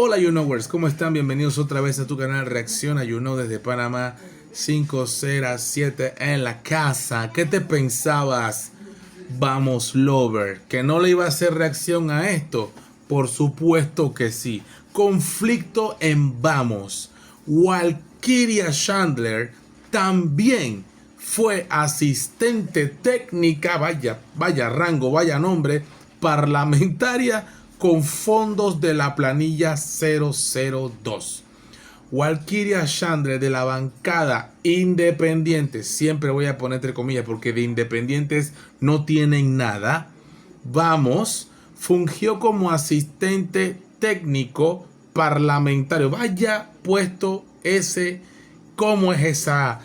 Hola You Knowers, ¿cómo están? Bienvenidos otra vez a tu canal Reacciona You Know desde Panamá 507 en la casa. ¿Qué te pensabas, Vamos Lover? ¿Que no le iba a hacer reacción a esto? Por supuesto que sí. Conflicto en Vamos. Walkiria Chandler también fue asistente técnica, vaya rango, vaya nombre, parlamentaria con fondos de la planilla 002. Walkiria Chandler de la bancada independiente, siempre voy a poner entre comillas porque de independientes no tienen nada, Vamos, fungió como asistente técnico parlamentario. Vaya puesto ese, ¿cómo es esa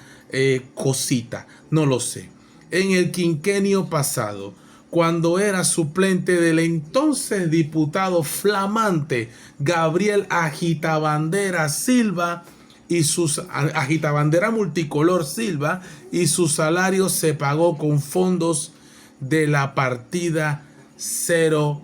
cosita? No lo sé. En el quinquenio pasado, cuando era suplente del entonces diputado flamante Gabriel Agitabandera Silva y sus Agitabandera multicolor Silva, y su salario se pagó con fondos de la partida 002.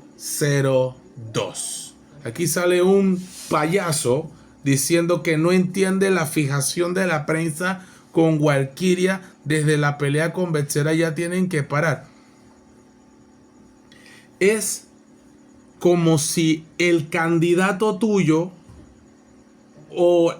Aquí sale un payaso diciendo que no entiende la fijación de la prensa con Walkiria. Desde la pelea con Becerra ya tienen que parar. Es como si el candidato tuyo o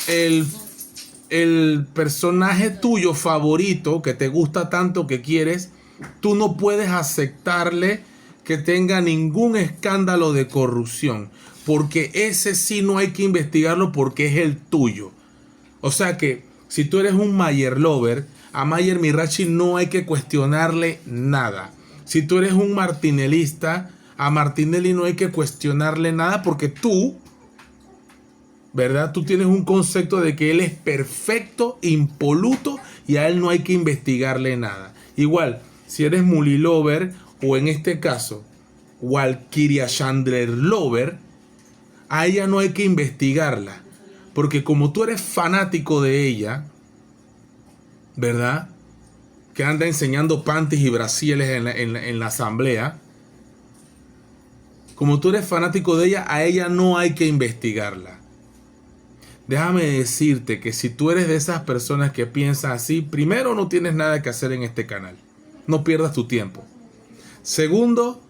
el personaje tuyo favorito que te gusta tanto, que quieres, tú no puedes aceptarle que tenga ningún escándalo de corrupción, porque ese sí no hay que investigarlo porque es el tuyo. O sea que si tú eres un Mayer Lover, a Mayer Mirachi no hay que cuestionarle nada. Si tú eres un martinelista, a Martinelli no hay que cuestionarle nada porque tú, ¿verdad? Tú tienes un concepto de que él es perfecto, impoluto y a él no hay que investigarle nada. Igual, si eres Muli Lover o en este caso Walkiria Chandler Lover, a ella no hay que investigarla. Porque como tú eres fanático de ella, ¿verdad? Que anda enseñando panties y brasieles en la asamblea. Como tú eres fanático de ella, a ella no hay que investigarla. Déjame decirte que si tú eres de esas personas que piensan así, primero, no tienes nada que hacer en este canal. No pierdas tu tiempo. Segundo,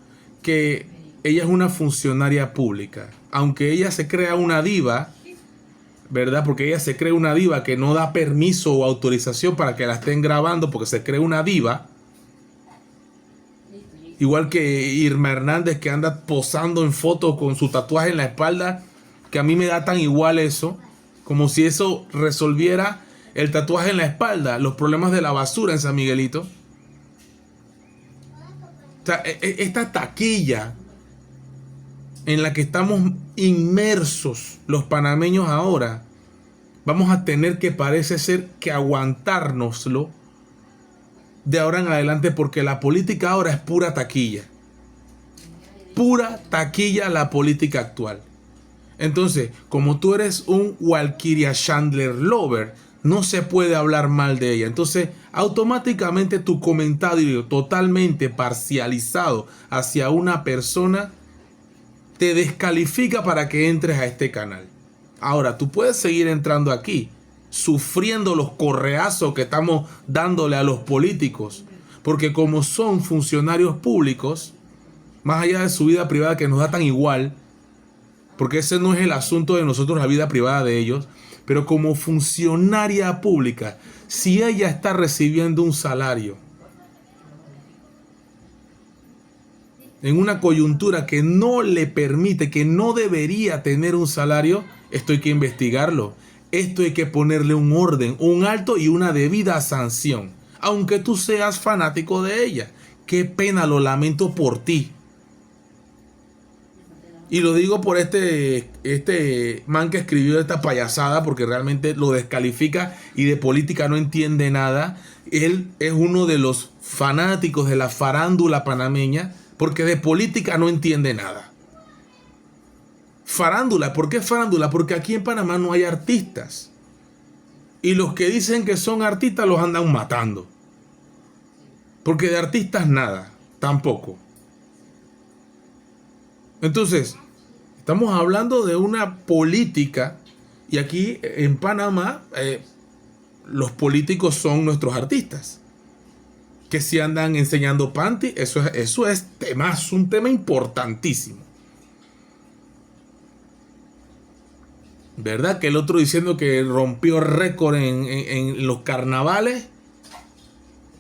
que ella es una funcionaria pública. Aunque ella se crea una diva, ¿verdad? Porque ella se cree una diva que no da permiso o autorización para que la estén grabando porque se cree una diva. Igual que Irma Hernández, que anda posando en fotos con su tatuaje en la espalda, que a mí me da tan igual eso, como si eso resolviera el tatuaje en la espalda, los problemas de la basura en San Miguelito. O sea, esta taquilla en la que estamos inmersos los panameños ahora, vamos a tener que, parece ser, que aguantárnoslo de ahora en adelante, porque la política ahora es pura taquilla. Pura taquilla la política actual. Entonces, como tú eres un Walkiria Chandler Lover, no se puede hablar mal de ella. Entonces, automáticamente tu comentario totalmente parcializado hacia una persona te descalifica para que entres a este canal. Ahora, tú puedes seguir entrando aquí, sufriendo los correazos que estamos dándole a los políticos, porque como son funcionarios públicos, más allá de su vida privada que nos da tan igual, porque ese no es el asunto de nosotros, la vida privada de ellos, pero como funcionaria pública, si ella está recibiendo un salario en una coyuntura que no le permite, que no debería tener un salario, esto hay que investigarlo. Esto hay que ponerle un orden, un alto y una debida sanción. Aunque tú seas fanático de ella. Qué pena, lo lamento por ti. Y lo digo por este man que escribió esta payasada, porque realmente lo descalifica y de política no entiende nada. Él es uno de los fanáticos de la farándula panameña, porque de política no entiende nada. Farándula, ¿por qué farándula? Porque aquí en Panamá no hay artistas. Y los que dicen que son artistas los andan matando. Porque de artistas nada, tampoco. Entonces, Estamos hablando de una política, y aquí en Panamá los políticos son nuestros artistas, que si andan enseñando panty, eso es un tema importantísimo. ¿Verdad? Que el otro diciendo que rompió récord en los carnavales.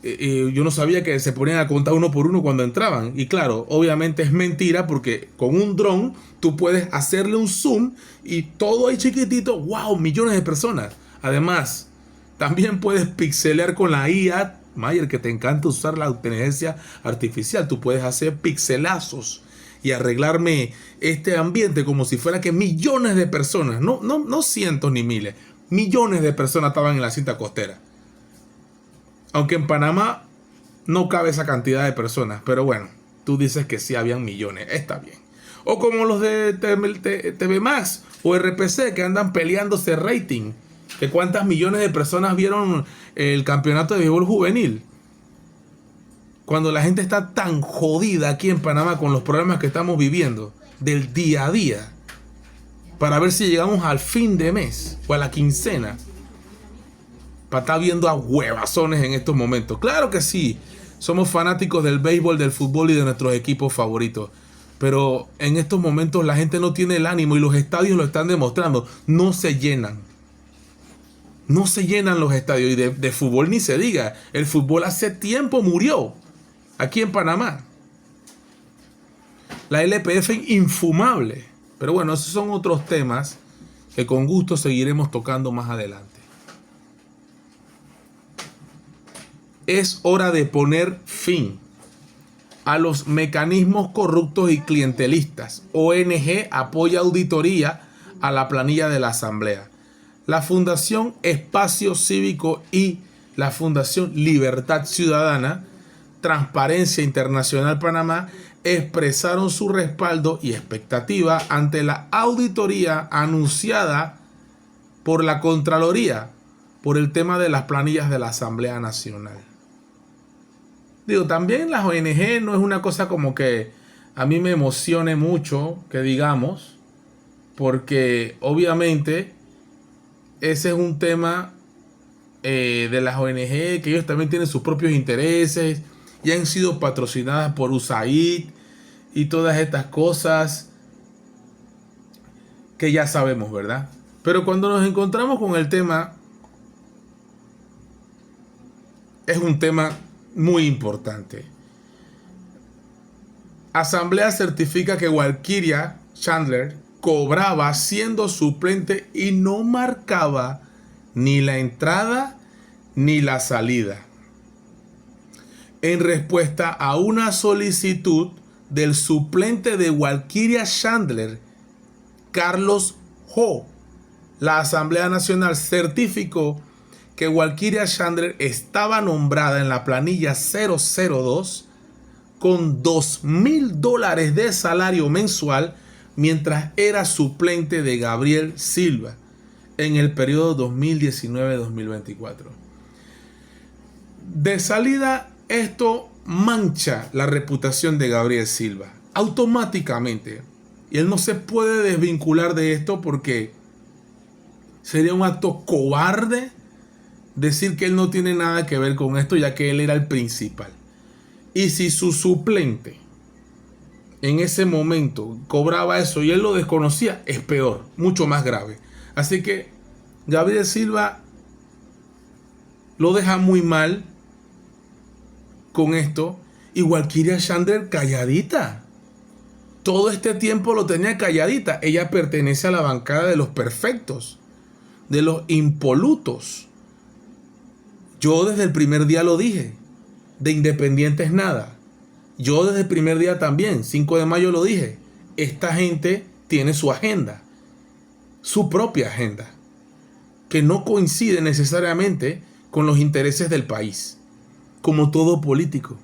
Yo no sabía que se ponían a contar uno por uno cuando entraban. Y claro, obviamente es mentira, porque con un dron tú puedes hacerle un zoom y todo ahí chiquitito. ¡Wow! Millones de personas. Además, también puedes pixelear con la IA. Mayer, que te encanta usar la inteligencia artificial. Tú puedes hacer pixelazos y arreglarme este ambiente como si fuera que millones de personas, no cientos ni miles, millones de personas estaban en la cinta costera. Aunque en Panamá no cabe esa cantidad de personas. Pero bueno, tú dices que sí habían millones. Está bien. O como los de TV Max o RPC, que andan peleándose rating. Que cuántas millones de personas vieron el campeonato de béisbol juvenil. Cuando la gente está tan jodida aquí en Panamá con los problemas que estamos viviendo del día a día. Para ver si llegamos al fin de mes o a la quincena. Para estar viendo a huevazones en estos momentos. Claro que sí, somos fanáticos del béisbol, del fútbol y de nuestros equipos favoritos. Pero en estos momentos la gente no tiene el ánimo y los estadios lo están demostrando. No se llenan. No se llenan los estadios. Y de fútbol ni se diga. El fútbol hace tiempo murió. Aquí en Panamá. La LPF infumable. Pero bueno, esos son otros temas que con gusto seguiremos tocando más adelante. Es hora de poner fin a los mecanismos corruptos y clientelistas. ONG apoya auditoría a la planilla de la Asamblea. La Fundación Espacio Cívico y la Fundación Libertad Ciudadana, Transparencia Internacional Panamá, expresaron su respaldo y expectativa ante la auditoría anunciada por la Contraloría por el tema de las planillas de la Asamblea Nacional. Digo, también las ONG no es una cosa como que a mí me emocione mucho, que digamos, porque obviamente ese es un tema de las ONG, que ellos también tienen sus propios intereses y han sido patrocinadas por USAID y todas estas cosas que ya sabemos, ¿verdad? Pero cuando nos encontramos con el tema, es un tema muy importante. Asamblea certifica que Walkiria Chandler cobraba siendo suplente y no marcaba ni la entrada ni la salida. En respuesta a una solicitud del suplente de Walkiria Chandler, Carlos Ho, la Asamblea Nacional certificó que Walkiria Chandler estaba nombrada en la planilla 002 con $2,000 de salario mensual mientras era suplente de Gabriel Silva en el periodo 2019-2024. De salida, esto mancha la reputación de Gabriel Silva automáticamente. Y él no se puede desvincular de esto porque sería un acto cobarde decir que él no tiene nada que ver con esto, ya que él era el principal. Y si su suplente en ese momento cobraba eso y él lo desconocía, es peor, mucho más grave. Así que Gabriel Silva lo deja muy mal con esto. Y Walkiria Chandler calladita. Todo este tiempo lo tenía calladita. Ella pertenece a la bancada de los perfectos, de los impolutos. Yo desde el primer día lo dije. De independientes nada. Yo desde el primer día también, 5 de mayo lo dije. Esta gente tiene su agenda. Su propia agenda. Que no coincide necesariamente con los intereses del país. Como todo político.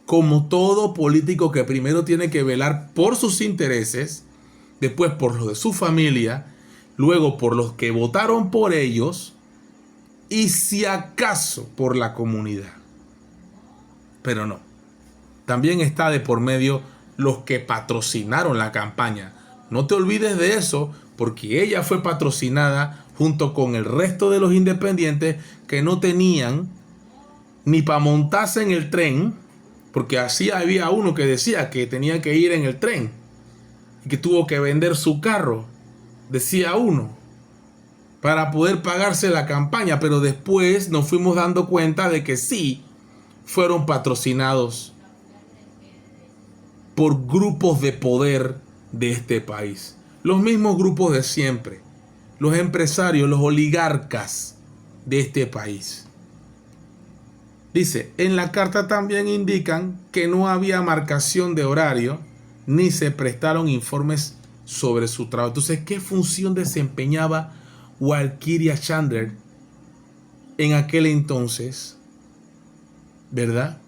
Como todo político que primero tiene que velar por sus intereses, después por los de su familia, luego por los que votaron por ellos y si acaso por la comunidad. Pero no. También está de por medio los que patrocinaron la campaña. No te olvides de eso, porque ella fue patrocinada junto con el resto de los independientes que no tenían ni para montarse en el tren, porque así había uno que decía que tenía que ir en el tren y que tuvo que vender su carro, decía uno, para poder pagarse la campaña. Pero después nos fuimos dando cuenta de que sí fueron patrocinados por grupos de poder de este país. Los mismos grupos de siempre. Los empresarios, los oligarcas de este país. Dice, en la carta también indican que no había marcación de horario ni se prestaron informes sobre su trabajo. Entonces, ¿qué función desempeñaba Walkiria Chandler en aquel entonces? ¿Verdad?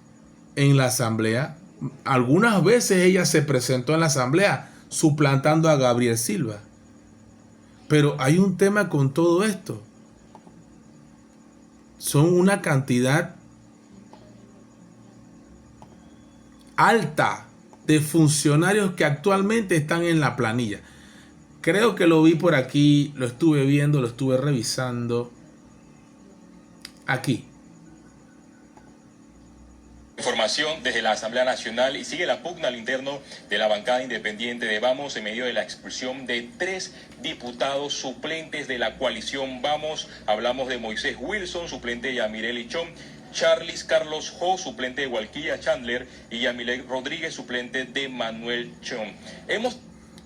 En la asamblea. Algunas veces ella se presentó en la asamblea suplantando a Gabriel Silva. Pero hay un tema con todo esto. Son una cantidad alta de funcionarios que actualmente están en la planilla. Creo que lo vi por aquí, lo estuve viendo, lo estuve revisando. Aquí. Información desde la Asamblea Nacional y sigue la pugna al interno de la bancada independiente de Vamos en medio de la expulsión de 3 diputados suplentes de la coalición Vamos. Hablamos de Moisés Wilson, suplente de Yamirel Ichón, Charles Carlos Ho, suplente de Walkiria Chandler, y Yamile Rodríguez, suplente de Manuel Chong.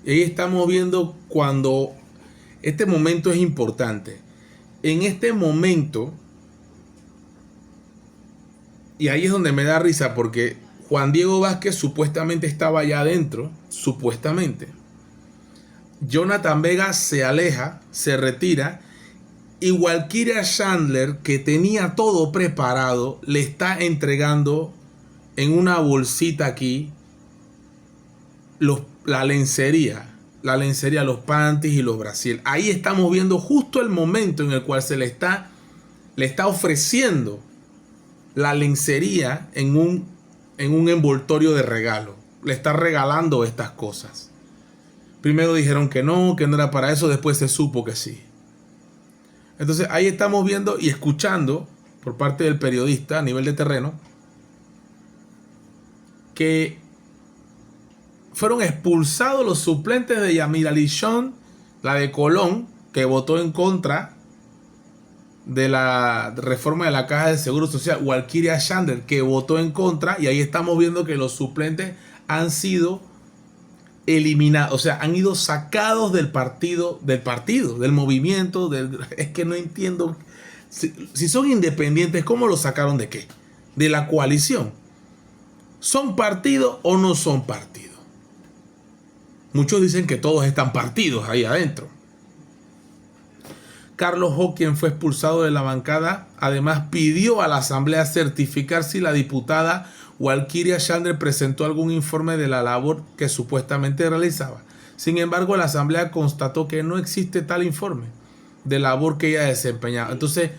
Ahí estamos viendo cuando este momento es importante. En este momento, y ahí es donde me da risa, porque Juan Diego Vázquez supuestamente estaba allá adentro, supuestamente. Jonathan Vega se aleja, se retira, y Walkiria Chandler, que tenía todo preparado, le está entregando en una bolsita aquí la lencería, los panties y los brasier. Ahí estamos viendo justo el momento en el cual se le está ofreciendo la lencería en un envoltorio de regalo. Le está regalando estas cosas. Primero dijeron que no era para eso, después se supo que sí. Entonces ahí estamos viendo y escuchando por parte del periodista a nivel de terreno que fueron expulsados los suplentes de Yamira Lichón, la de Colón, que votó en contra de la reforma de la Caja de Seguro Social, Walkiria Chandler, que votó en contra, y ahí estamos viendo que los suplentes han sido eliminados, o sea, han ido sacados del partido, del movimiento, es que no entiendo. Si son independientes, ¿cómo los sacaron de qué? De la coalición. ¿Son partido o no son partido? Muchos dicen que todos están partidos ahí adentro. Carlos Ho, quien fue expulsado de la bancada, además pidió a la asamblea certificar si la diputada Walkiria Chandler presentó algún informe de la labor que supuestamente realizaba. Sin embargo, la asamblea constató que no existe tal informe de labor que ella desempeñaba. Entonces,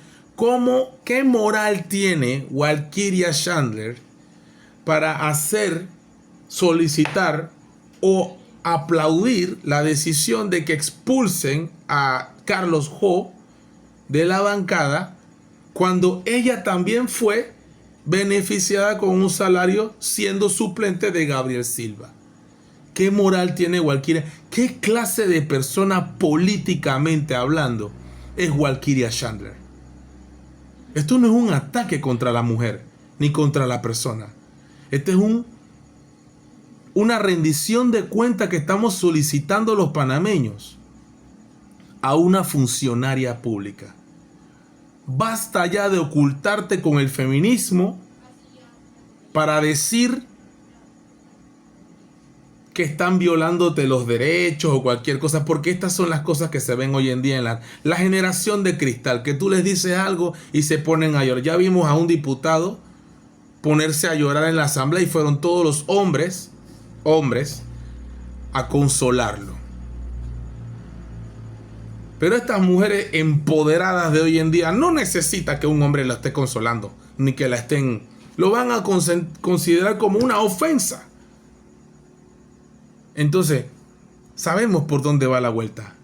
¿qué moral tiene Walkiria Chandler para solicitar o aplaudir la decisión de que expulsen a Carlos Ho de la bancada cuando ella también fue beneficiada con un salario siendo suplente de Gabriel Silva? ¿Qué moral tiene Walkiria? ¿Qué clase de persona políticamente hablando es Walkiria Chandler? Esto no es un ataque contra la mujer ni contra la persona. Este es una rendición de cuenta que estamos solicitando los panameños a una funcionaria pública. Basta ya de ocultarte con el feminismo para decir que están violándote los derechos o cualquier cosa, porque estas son las cosas que se ven hoy en día en la generación de cristal, que tú les dices algo y se ponen a llorar. Ya vimos a un diputado ponerse a llorar en la asamblea y fueron todos los hombres a consolarlo. Pero estas mujeres empoderadas de hoy en día no necesitan que un hombre la esté consolando, ni que la estén, lo van a considerar como una ofensa. Entonces, sabemos por dónde va la vuelta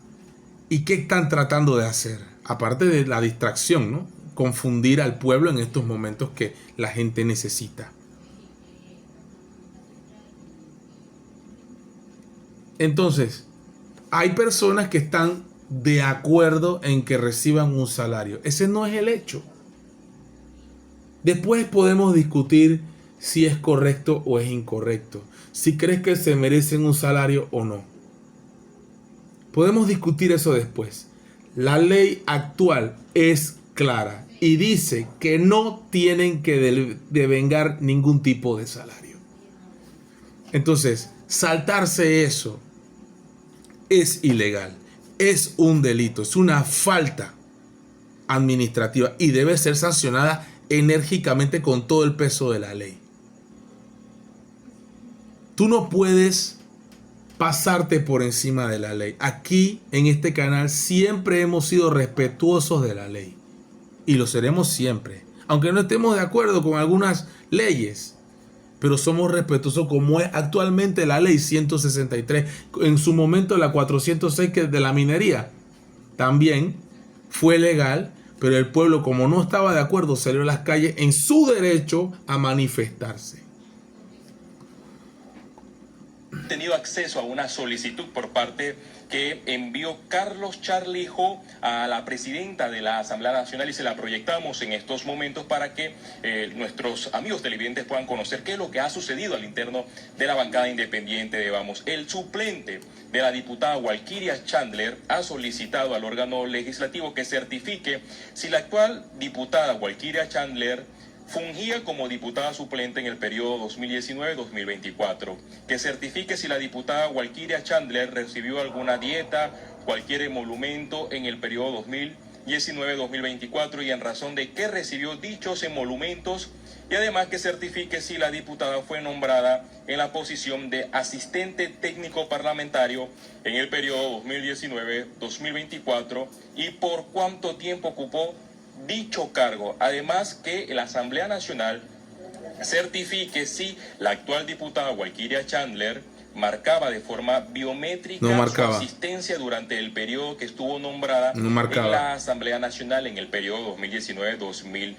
y qué están tratando de hacer, aparte de la distracción, ¿no? Confundir al pueblo en estos momentos que la gente necesita. Entonces, hay personas que están de acuerdo en que reciban un salario. Ese no es el hecho. Después podemos discutir si es correcto o es incorrecto, si crees que se merecen un salario o no. Podemos discutir eso después. La ley actual es clara y dice que no tienen que devengar ningún tipo de salario. Entonces, saltarse eso es ilegal, es un delito, es una falta administrativa y debe ser sancionada enérgicamente con todo el peso de la ley. Tú no puedes pasarte por encima de la ley. Aquí en este canal siempre hemos sido respetuosos de la ley y lo seremos siempre, aunque no estemos de acuerdo con algunas leyes, pero somos respetuosos como es actualmente la ley 163, en su momento la 406 que es de la minería también fue legal, pero el pueblo, como no estaba de acuerdo, salió a las calles en su derecho a manifestarse. Tenido acceso a una solicitud por parte que envió Carlos Charlijo a la presidenta de la Asamblea Nacional y se la proyectamos en estos momentos para que nuestros amigos televidentes puedan conocer qué es lo que ha sucedido al interno de la bancada independiente de Vamos. El suplente de la diputada Walkiria Chandler ha solicitado al órgano legislativo que certifique si la actual diputada Walkiria Chandler fungía como diputada suplente en el periodo 2019-2024, que certifique si la diputada Walkiria Chandler recibió alguna dieta, cualquier emolumento en el periodo 2019-2024 y en razón de qué recibió dichos emolumentos, y además que certifique si la diputada fue nombrada en la posición de asistente técnico parlamentario en el periodo 2019-2024 y por cuánto tiempo ocupó dicho cargo. Además que la Asamblea Nacional certifique si la actual diputada Walkiria Chandler marcaba de forma biométrica su asistencia durante el periodo que estuvo nombrada en la Asamblea Nacional en el periodo 2019-2024.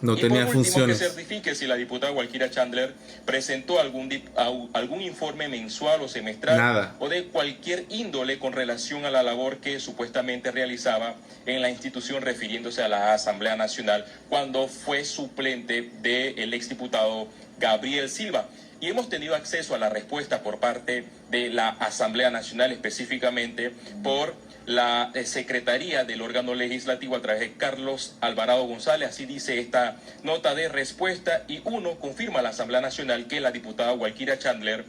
No y tenía por último funciones. que certifique si la diputada Walkiria Chandler presentó algún informe mensual o semestral o de cualquier índole con relación a la labor que supuestamente realizaba en la institución, refiriéndose a la Asamblea Nacional cuando fue suplente del exdiputado Gabriel Silva. Y hemos tenido acceso a la respuesta por parte de la Asamblea Nacional, específicamente por la Secretaría del órgano legislativo a través de Carlos Alvarado González. Así dice esta nota de respuesta, y uno confirma a la Asamblea Nacional que la diputada Walkiria Chandler,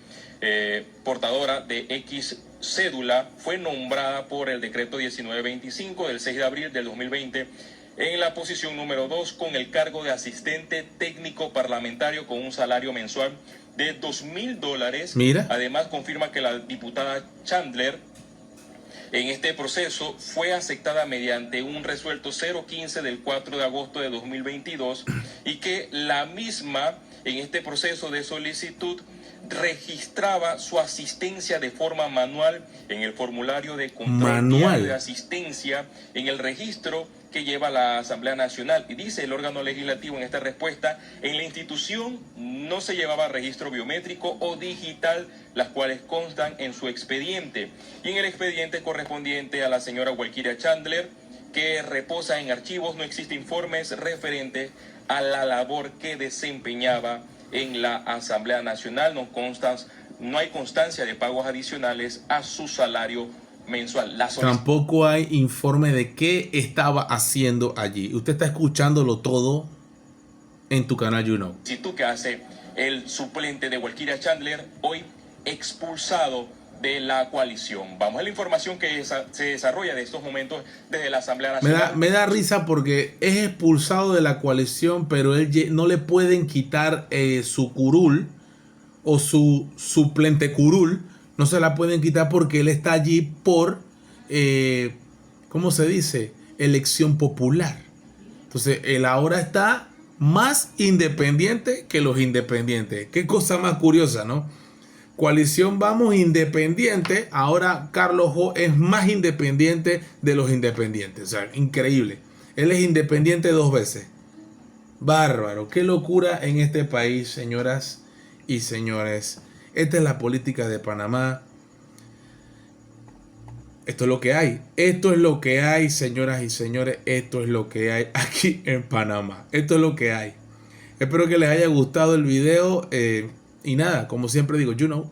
portadora de X cédula, fue nombrada por el decreto 1925 del 6 de abril del 2020 en la posición número 2 con el cargo de asistente técnico parlamentario con un salario mensual de $2,000. Mira. Además confirma que la diputada Chandler en este proceso fue aceptada mediante un resuelto 015 del 4 de agosto de 2022 y que la misma en este proceso de solicitud registraba su asistencia de forma manual en el formulario de control de asistencia en el registro que lleva la Asamblea Nacional. Y dice el órgano legislativo en esta respuesta: en la institución no se llevaba registro biométrico o digital, las cuales constan en su expediente. Y en el expediente correspondiente a la señora Walkiria Chandler, que reposa en archivos, no existen informes referentes a la labor que desempeñaba en la Asamblea Nacional. No hay constancia de pagos adicionales a su salario mensual. Tampoco hay informe de qué estaba haciendo allí. Usted está escuchándolo todo en tu canal YouKnow. Si tú que hace el suplente de Walkiria Chandler, hoy expulsado de la coalición. Vamos a la información que se desarrolla de estos momentos desde la Asamblea Nacional. Me da risa porque es expulsado de la coalición, pero él no le pueden quitar su curul o su suplente curul. No se la pueden quitar porque él está allí por, ¿cómo se dice? Elección popular. Entonces, él ahora está más independiente que los independientes. Qué cosa más curiosa, ¿no? Coalición Vamos independiente. Ahora Carlos Jo es más independiente de los independientes. O sea, increíble. Él es independiente 2 veces. Bárbaro. Qué locura en este país, señoras y señores. Esta es la política de Panamá. Esto es lo que hay. Esto es lo que hay, señoras y señores. Esto es lo que hay aquí en Panamá. Esto es lo que hay. Espero que les haya gustado el video. Y nada, como siempre digo, you know.